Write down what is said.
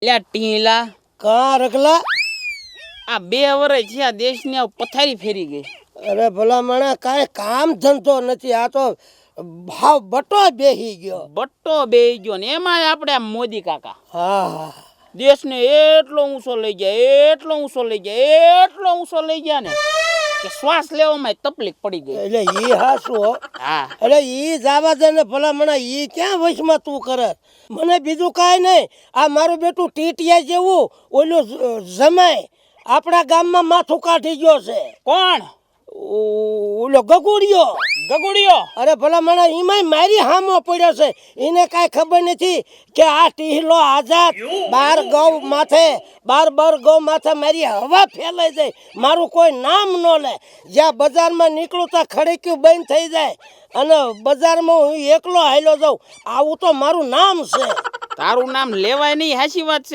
લ્યા ટીલા કા રગલા? આ 2 વર્ષ થયા દેશની પથારી ફેરી ગઈ. અરે ભલા માણા કાંઈ કામ ધંધો નથી. આ તો ભાવ બટો બેહી ગયો. બટ્ટો બેહી ગયો ને એમાં આપણે આ મોદી કાકા હા દેશને એટલો ઊંચો લઈ ગયા, એટલો ઊંચો લઈ ગયા, એટલો ઊંચો લઈ ગયા ને કે શ્વાસ લેવામાં તકલીફ પડી ગઈ. એટલે ઈ હાસું હો. હા અરે ઈ જવા દે ને ભલા માણા, ઈ ક્યાં વશમાં તું કરે? મને બીજું કાંઈ નહીં. આ મારું બેટું ટીટિયા જેવું ઓલું જમાય આપણા ગામમાં માથું કાઢી ગયો છે. કોણ? ઓલો ગગુડિયો. ગગુડિયો? અરે ભલા માણા એમાંય મારી હામો પડ્યો છે. એને કાંઈ ખબર નથી કે આ ટીહલો આઝાદ બાર ગૌ માથે મારી હવા ફેલાઈ જાય, મારું કોઈ નામ ન લે. જ્યાં બજારમાં નીકળું ત્યાં ખડક્યું બંધ થઈ જાય અને બજારમાં હું એકલો હાલ્યો જાઉં. આવું તો મારું નામ છે. તારું નામ લેવાય નહીં, હાચી વાત છે.